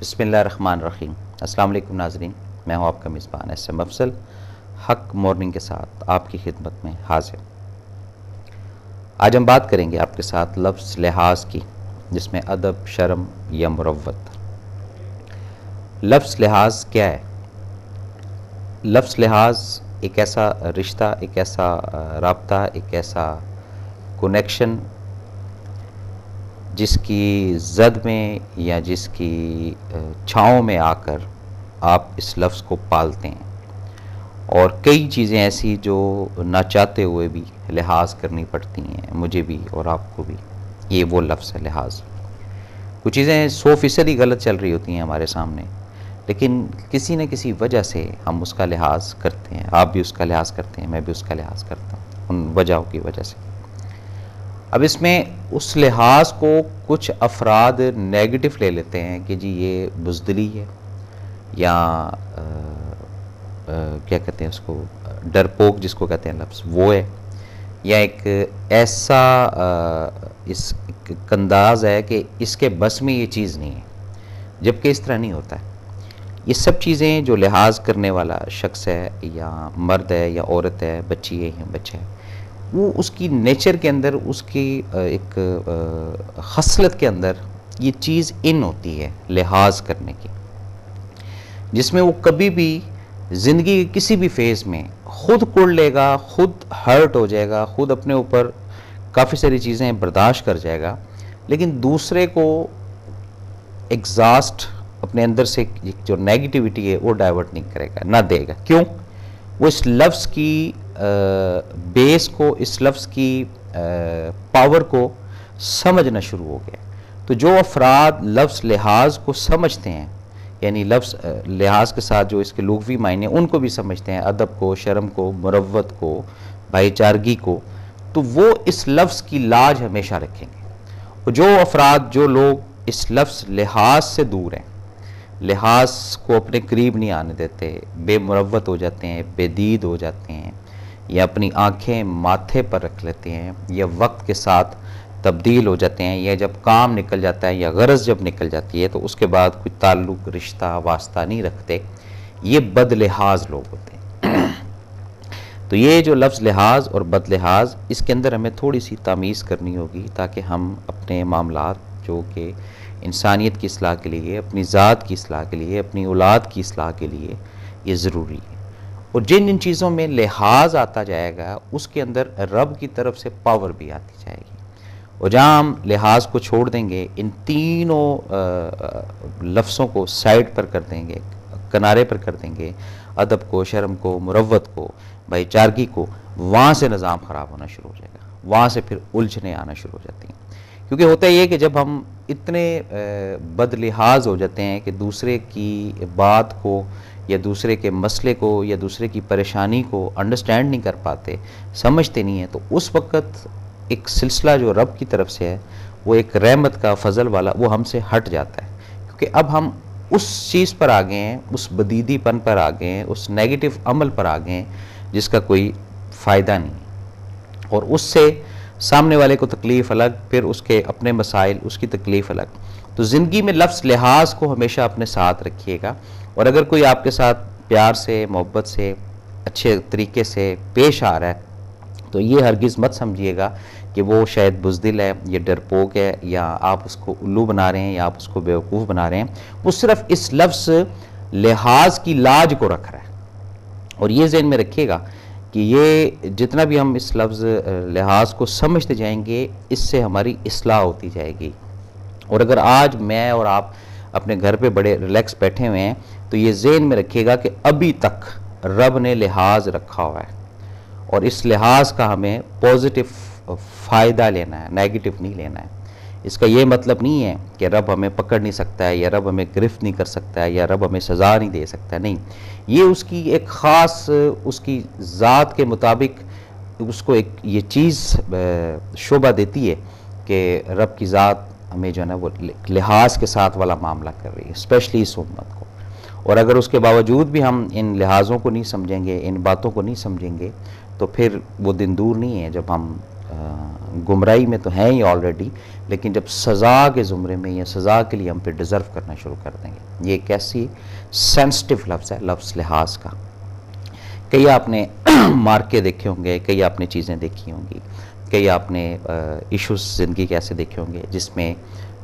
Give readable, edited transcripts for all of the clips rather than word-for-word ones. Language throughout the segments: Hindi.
बिस्मिल्लाहिर्रहमानिर्रहीम। अस्सलाम वालेकुम नाज़रीन, मैं हूँ आपका मेज़बान एस.एम. अफजल। हक मॉर्निंग के साथ आपकी खिदमत में हाजिर। आज हम बात करेंगे आपके साथ लफ्ज़ लिहाज की, जिसमें अदब, शर्म या मुरव्वत। लफ्ज़ लिहाज क्या है? लफ्ज़ लिहाज एक ऐसा रिश्ता, एक ऐसा राब्ता, एक ऐसा कनेक्शन जिसकी जद में या जिसकी छाँव में आकर आप इस लफ्ज़ को पालते हैं, और कई चीज़ें ऐसी जो ना चाहते हुए भी लिहाज करनी पड़ती हैं, मुझे भी और आपको भी। ये वो लफ्ज़ है लिहाज। कुछ चीज़ें 100% ही गलत चल रही होती हैं हमारे सामने, लेकिन किसी न किसी वजह से हम उसका लिहाज करते हैं। आप भी उसका लिहाज करते हैं, मैं भी उसका लिहाज करता हूँ, उन वजहों की वजह से। अब इसमें उस लिहाज को कुछ अफराद नेगेटिव ले लेते हैं कि जी ये बुज़दिली है, या क्या कहते हैं उसको, डरपोक जिसको कहते हैं लफ्ज़, वो है, या एक ऐसा इस एक अंदाज़ है कि इसके बस में ये चीज़ नहीं है, जबकि इस तरह नहीं होता है। ये सब चीज़ें जो लिहाज करने वाला शख्स है, या मर्द है या औरत है, बच्ची है या बच्चा है, वो उसकी नेचर के अंदर, उसकी एक खसलत के अंदर ये चीज़ इन होती है लिहाज करने की, जिसमें वो कभी भी ज़िंदगी के किसी भी फेज़ में खुद कुड़ लेगा, खुद हर्ट हो जाएगा, खुद अपने ऊपर काफ़ी सारी चीज़ें बर्दाश्त कर जाएगा, लेकिन दूसरे को एग्जॉस्ट अपने अंदर से जो नेगेटिविटी है वो डाइवर्ट नहीं करेगा, ना देगा। क्यों? वो इस लफ्ज़ की बेस को, इस लफ्ज़ की पावर को समझना शुरू हो गया। तो जो अफराद लफ्ज़ लिहाज को समझते हैं, यानी लफ्ज़ लिहाज के साथ जो इसके लुग़वी मायने उनको भी समझते हैं, अदब को, शर्म को, मुरव्वत को, भाईचारगी को, तो वो इस लफ्ज़ की लाज हमेशा रखेंगे। और जो अफराद, जो लोग इस लफ्ज़ लिहाज से दूर हैं, लिहाज को अपने करीब नहीं आने देते, बेमुरव्वत हो जाते हैं, बेदीद हो जाते हैं, या अपनी आँखें माथे पर रख लेते हैं, या वक्त के साथ तब्दील हो जाते हैं, या जब काम निकल जाता है या गरज जब निकल जाती है तो उसके बाद कोई ताल्लुक़, रिश्ता, वास्ता नहीं रखते, ये बदलिहाज लोग होते हैं। तो ये जो लफ्ज़ लिहाज और बदलिहाज, इसके अंदर हमें थोड़ी सी तमीज़ करनी होगी, ताकि हम अपने मामलात जो कि इंसानियत की इस्लाह के लिए, अपनी ज़ात की इस्लाह के लिए, अपनी औलाद की इस्लाह के लिए ये ज़रूरी है। और जिन इन चीज़ों में लिहाज आता जाएगा, उसके अंदर रब की तरफ से पावर भी आती जाएगी। और जहाँ हम लिहाज को छोड़ देंगे, इन तीनों लफ्ज़ों को साइड पर कर देंगे, किनारे पर कर देंगे, अदब को, शर्म को, मुरव्वत को, भाईचारगी को, वहाँ से निज़ाम ख़राब होना शुरू हो जाएगा, वहाँ से फिर उलझने आना शुरू हो जाती हैं। क्योंकि होता ये कि जब हम इतने बदलिहाज हो जाते हैं कि दूसरे की बात को, या दूसरे के मसले को, या दूसरे की परेशानी को अंडरस्टैंड नहीं कर पाते, समझते नहीं हैं, तो उस वक़्त एक सिलसिला जो रब की तरफ से है, वो एक रहमत का, फ़ज़ल वाला, वो हमसे हट जाता है। क्योंकि अब हम उस चीज़ पर आ गए हैं, उस बदीदीपन पर आ गए हैं, उस नेगेटिव अमल पर आ गए हैं जिसका कोई फ़ायदा नहीं है, और उससे सामने वाले को तकलीफ़ अलग, फिर उसके अपने मसाइल, उसकी तकलीफ़ अलग। तो ज़िंदगी में लफ्ज़ लिहाज को हमेशा अपने साथ रखिएगा, और अगर कोई आपके साथ प्यार से, मोहब्बत से, अच्छे तरीके से पेश आ रहा है, तो ये हरगिज़ मत समझिएगा कि वो शायद बुज़दिल है, ये डरपोक है, या आप उसको उल्लू बना रहे हैं, या आप उसको बेवकूफ़ बना रहे हैं। वो सिर्फ़ इस लफ्ज़ लिहाज की लाज को रख रहा है। और ये ज़हन में रखिएगा कि ये जितना भी हम इस लफ्ज़ लिहाज को समझते जाएंगे, इससे हमारी इस्लाह होती जाएगी। और अगर आज मैं और आप अपने घर पे बड़े रिलैक्स बैठे हुए हैं, तो ये ज़हन में रखिएगा कि अभी तक रब ने लिहाज रखा हुआ है, और इस लिहाज का हमें पॉजिटिव फ़ायदा लेना है, नेगेटिव नहीं लेना है। इसका ये मतलब नहीं है कि रब हमें पकड़ नहीं सकता है, या रब हमें गिरफ्त नहीं कर सकता है, या रब हमें सज़ा नहीं दे सकता है। नहीं, ये उसकी एक ख़ास, उसकी ज़ात के मुताबिक उसको एक ये चीज़ शोभा देती है कि रब की ज़ात हमें जो है ना वो लिहाज के साथ वाला मामला कर रही है, स्पेशली इस उम्मत को। और अगर उसके बावजूद भी हम इन लिहाजों को नहीं समझेंगे, इन बातों को नहीं समझेंगे, तो फिर वो दिन दूर नहीं है जब हम गुमराही में तो हैं ही ऑलरेडी, लेकिन जब सज़ा के ज़ुमरे में या सज़ा के लिए हम पे डिज़र्व करना शुरू कर देंगे। ये एक ऐसी सेंसिटिव लफ्ज़ है, लफ्ज़ लिहाज का। कई आपने मार्के देखे होंगे, कई आपने चीज़ें देखी होंगी, कई आपने इश्यूज़ ज़िंदगी के ऐसे देखे होंगे जिसमें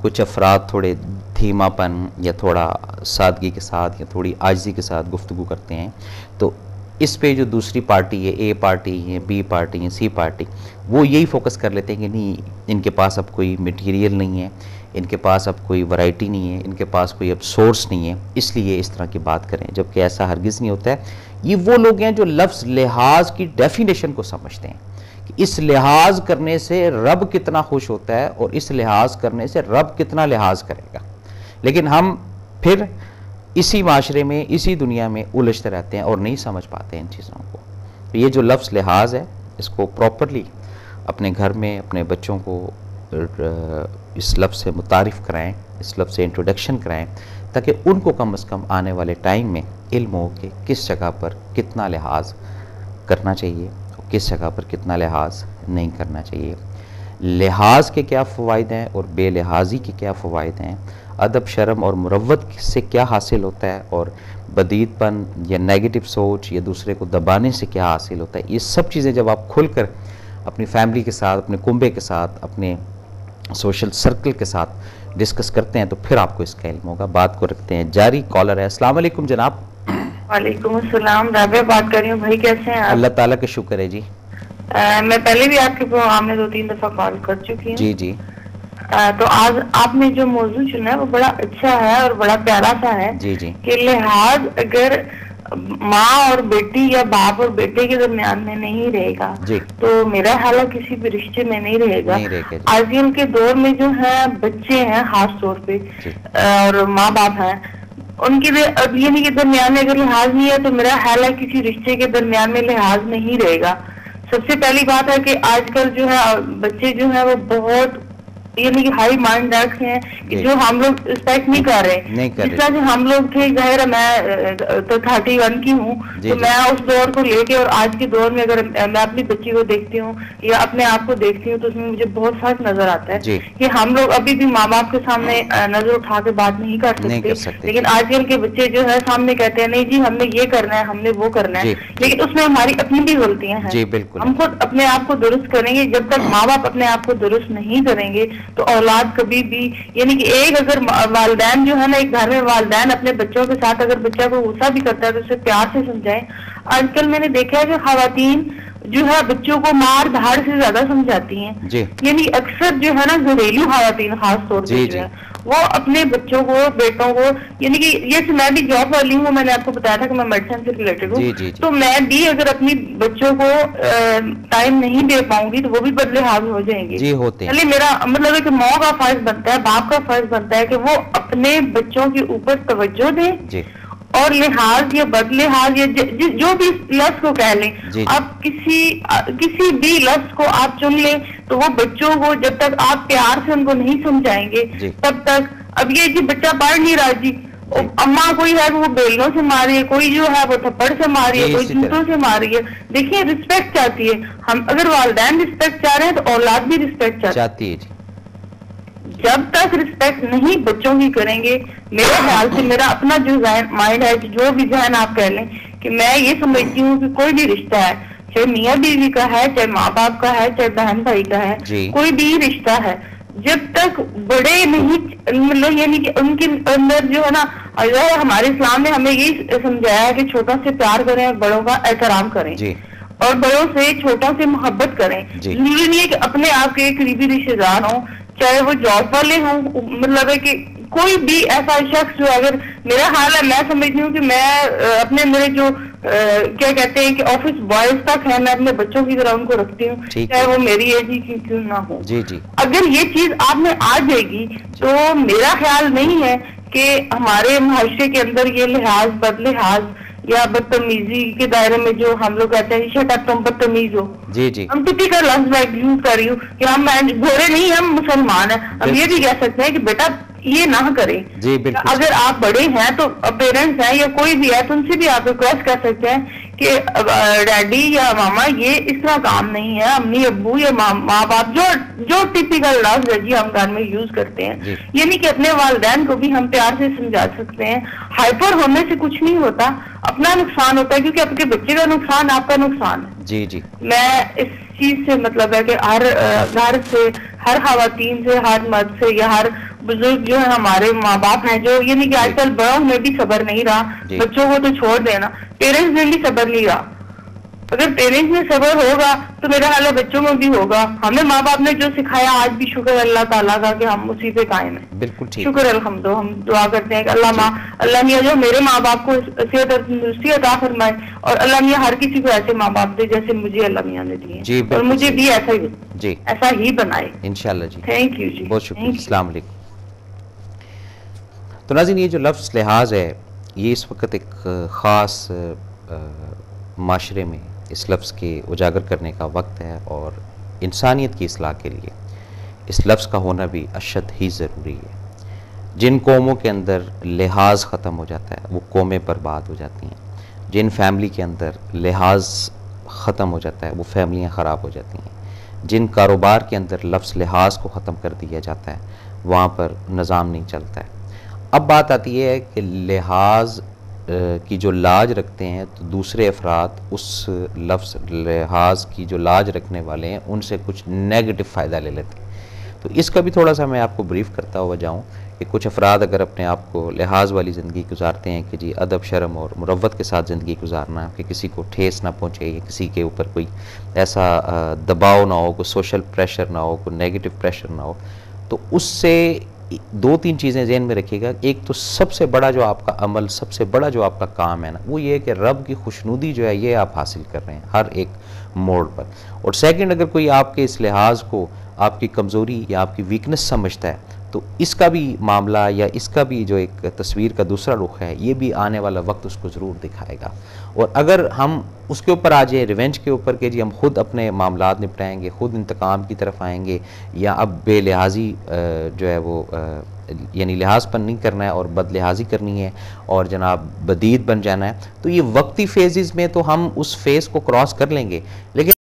कुछ अफराद थोड़े धीमापन या थोड़ा सादगी के साथ या थोड़ी आजिज़ी के साथ गुफ्तगू करते हैं, तो इस पे जो दूसरी पार्टी है, ए पार्टी है, बी पार्टी है, सी पार्टी, वो यही फोकस कर लेते हैं कि नहीं, इनके पास अब कोई मटेरियल नहीं है, इनके पास अब कोई वैरायटी नहीं है, इनके पास कोई अब सोर्स नहीं है, इसलिए इस तरह की बात करें, जबकि ऐसा हरगिज़ नहीं होता है। ये वो लोग हैं जो लफ्ज़ लिहाज की डेफिनेशन को समझते हैं कि इस लिहाज करने से रब कितना खुश होता है और इस लिहाज करने से रब कितना लिहाज करेगा। लेकिन हम फिर इसी माशरे में, इसी दुनिया में उलझते रहते हैं और नहीं समझ पाते इन चीज़ों को। तो ये जो लफ्ज़ लिहाज है, इसको प्रॉपरली अपने घर में अपने बच्चों को इस लफ्ज़ से मुतारिफ़ कराएं, इस लफ्ज़ से इंट्रोडक्शन कराएं, ताकि उनको कम से कम आने वाले टाइम में इल्म हो कि किस जगह पर कितना लिहाज करना चाहिए और किस जगह पर कितना लिहाज नहीं करना चाहिए। लिहाज के क्या फ़वाइद हैं और बेलिहाजी के क्या फ़वाइद हैं, अदब शर्म और मुरव्वत से क्या हासिल होता है और बदीदपन या नेगेटिव सोच या दूसरे को दबाने से क्या हासिल होता है, ये सब चीज़ें जब आप खुलकर अपनी फैमिली के साथ, अपने कुंबे के साथ, अपने सोशल सर्कल के साथ डिस्कस करते हैं तो फिर आपको इसका इल्म होगा। बात को रखते हैं जारी। कॉलर है। अस्सलाम वालेकुम जनाब। वालेकुम अस्सलाम। राबिया बात कर रही हूँ भाई, कैसे हैं आप? अल्लाह ताला का शुक्र है जी। मैं पहले भी आपके प्रोग्राम में 2-3 दफा कॉल कर चुकी हूँ। जी जी। तो आज आपने जो मौजू चुना है वो बड़ा अच्छा है और बड़ा प्यारा सा है। जी जी। कि लिहाज अगर माँ और बेटी या बाप और बेटे के दरमियान में नहीं रहेगा तो मेरा ख्याल है किसी भी रिश्ते में नहीं रहेगा। आजकल के दौर में जो है बच्चे हैं खास तौर पे और माँ बाप हैं, उनके अब ये नहीं के दरमियान में अगर लिहाज नहीं है तो मेरा ख्याल है किसी रिश्ते के दरमियान में लिहाज नहीं रहेगा। सबसे पहली बात है कि आजकल जो है बच्चे जो है वो बहुत यानी कि हाई माइंड हैं कि जो हम लोग रिस्पेक्ट नहीं कर रहे। जिस तरह से हम लोग थे, जाहिर है मैं तो 31 की हूँ, तो मैं उस दौर को लेके और आज के दौर में अगर मैं अपनी बच्ची को देखती हूँ या अपने आप को देखती हूँ तो उसमें मुझे बहुत फर्क नजर आता है कि हम लोग अभी भी माँ बाप के सामने नजर उठा के बात नहीं कर सकते। लेकिन आजकल के बच्चे जो है सामने कहते हैं नहीं जी हमने ये करना है, हमने वो करना है, लेकिन उसमें हमारी अपनी भी गलतियां हैं। हम खुद अपने आप को दुरुस्त करेंगे। जब तक माँ बाप अपने आप को दुरुस्त नहीं करेंगे तो औलाद कभी भी, यानी कि एक अगर वालिदैन जो है ना, एक घर में वालिदैन अपने बच्चों के साथ अगर बच्चा को गुस्सा भी करता है तो उसे प्यार से समझाएं। आजकल मैंने देखा है कि खवातीन जो है बच्चों को मार धाड़ से ज्यादा समझाती हैं। यानी अक्सर जो है ना घरेलू खवातीन खास तौर पर जो है वो अपने बच्चों को, बेटों को, यानी कि ये मैं भी जॉब वाली हूँ, मैंने आपको बताया था कि मैं मेडिसिन से रिलेटेड हूँ, तो मैं भी अगर अपनी बच्चों को टाइम नहीं दे पाऊंगी तो वो भी बदले हावी हो जाएंगे। जी होते हैं। चलिए मेरा मतलब है कि माँ का फर्ज बनता है, बाप का फर्ज बनता है कि वो अपने बच्चों के ऊपर तवज्जो दें और लिहाज या बदलिहाज या जो भी लफ्ज को कह लें, आप किसी भी लफ्ज को आप चुन लें तो वो बच्चों को जब तक आप प्यार से उनको नहीं समझाएंगे तब तक, अब ये जी बच्चा पढ़ नहीं रहा जी, अम्मा कोई है वो बेलनों से मारी है, कोई जो है वो थप्पड़ से मारी है, कोई जूतों से मारी है। देखिए रिस्पेक्ट चाहती है, हम अगर वालिदैन रिस्पेक्ट चाह रहे हैं तो औलाद भी रिस्पेक्ट चाहती है। जब तक रिस्पेक्ट नहीं बच्चों की करेंगे, मेरे ख्याल से, मेरा अपना जो माइंड है, जो भी जहन आप कह लें, कि मैं ये समझती हूँ कि कोई भी रिश्ता है, चाहे मियाँ बीवी का है, चाहे माँ बाप का है, चाहे बहन भाई का है, कोई भी रिश्ता है, जब तक बड़े नहीं, मतलब यानी कि उनके अंदर जो है ना, हमारे इस्लाम ने हमें यही समझाया है कि छोटों से प्यार करें और बड़ों का एहतराम करें और बड़ों से छोटों से मोहब्बत करें। जरूरी नहीं है कि अपने आप के करीबी रिश्तेदार हों, चाहे वो जॉब वाले हों, मतलब है कि कोई भी ऐसा शख्स जो, अगर मेरा हाल है, मैं समझती हूँ कि मैं अपने मेरे जो क्या कहते हैं कि ऑफिस बॉयज तक है, मैं अपने बच्चों की तरह उनको रखती हूँ, चाहे वो मेरी एज ही क्यों ना हो। अगर ये चीज आप में आ जाएगी तो मेरा ख्याल नहीं है कि हमारे मुआशरे के अंदर ये लिहाज बदलिहाज या बदतमीजी के दायरे में जो हम लोग कहते हैं शट अप तुम बदतमीज हो, हम टिपिकल लफ्ज मैं यूज कर रही हूँ कि हम गोरे नहीं, हम मुसलमान हैं, हम ये भी कह सकते हैं कि बेटा ये ना करें। अगर आप बड़े हैं तो पेरेंट्स हैं या कोई भी है तो उनसे भी आप रिक्वेस्ट कर सकते हैं कि डैडी या मामा ये इस तरह काम नहीं है, अम्मी अब्बू या माँ बाप जो टिपिकल लफ्ज है जी हम घर में यूज करते हैं, ये नहीं कि अपने वालिदैन को भी हम प्यार से समझा सकते हैं। हाइपर होने से कुछ नहीं होता, अपना नुकसान होता है, क्योंकि आपके बच्चे का नुकसान आपका नुकसान है। जी जी, मैं इस चीज से मतलब है कि हर घर से, हर खवातीन से, हर मर्द से या हर बुजुर्ग जो है हमारे माँ बाप हैं, जो ये नहीं कि आजकल बड़ों में भी सब्र नहीं रहा, बच्चों को तो छोड़ देना, पेरेंट्स में भी सब्र नहीं रहा। अगर पेरेंट्स में सब्र होगा तो मेरा ख्याल है बच्चों में भी होगा। हमें माँ बाप ने जो सिखाया, आज भी शुक्र अल्लाह ताला का कि हम उसी पे कायम है। बिल्कुल ठीक, शुक्र अल्हम्दो। हम दुआ करते हैं कि अल्लाह मियाँ जो मेरे माँ बाप को सेहत और तंदुरुस्ती अता फरमाए, और अल्लाह मियाँ हर किसी को ऐसे माँ बाप दे जैसे मुझे अल्लाह मियाँ ने दिए, और मुझे भी ऐसा ही बनाए इंशाल्लाह जी। थैंक यू जी, बहुत शुक्रिया। अस्सलाम वालेकुम। तो नाज़रीन, ये जो लफ्ज़ लिहाज है, ये इस वक्त एक ख़ास माशरे में इस लफ्ज़ के उजागर करने का वक्त है, और इंसानियत की इस्लाह के लिए इस लफ्ज़ का होना भी अशद ही ज़रूरी है। जिन कौमों के अंदर लिहाज ख़त्म हो जाता है वो कौमें बर्बाद हो जाती हैं, जिन फैमिली के अंदर लिहाज ख़त्म हो जाता है वो फैमिलियाँ ख़राब हो जाती हैं, जिन कारोबार के अंदर लफ्ज़ लिहाज को ख़त्म कर दिया जाता है वहाँ पर निज़ाम नहीं चलता है। अब बात आती है कि लिहाज की जो लाज रखते हैं, तो दूसरे अफराद उस लफ्ज़ लिहाज की जो लाज रखने वाले हैं उनसे कुछ नेगेटिव फ़ायदा ले लेते हैं। तो इसका भी थोड़ा सा मैं आपको ब्रीफ़ करता हुआ जाऊँ कि कुछ अफराद अगर अपने आप को लिहाज वाली ज़िंदगी गुजारते हैं कि जी अदब शर्म और मुरव्वत के साथ ज़िंदगी गुजारना, कि किसी को ठेस ना पहुँचे या किसी के ऊपर कोई ऐसा दबाव ना हो, कोई सोशल प्रेशर ना हो, कोई नेगेटिव प्रेशर ना हो, तो उससे दो तीन चीज़ें ज़हन में रखिएगा। एक तो सबसे बड़ा जो आपका अमल, सबसे बड़ा जो आपका काम है ना, वो ये है कि रब की खुशनुदी जो है ये आप हासिल कर रहे हैं हर एक मोड़ पर। और सेकंड, अगर कोई आपके इस लिहाज को आपकी कमज़ोरी या आपकी वीकनेस समझता है, तो इसका भी मामला या इसका भी जो एक तस्वीर का दूसरा रुख है, ये भी आने वाला वक्त उसको ज़रूर दिखाएगा। और अगर हम उसके ऊपर आ जाए रिवेंज के ऊपर कि जी हम खुद अपने मामलात निपटाएंगे, खुद इंतकाम की तरफ आएंगे, या अब बेलिहाजी जो है वो यानी लिहाजपन नहीं करना है और बदलिहाजी करनी है और जनाब बदीद बन जाना है, तो ये वक्ती फेजेस में तो हम उस फेज़ को क्रॉस कर लेंगे, लेकिन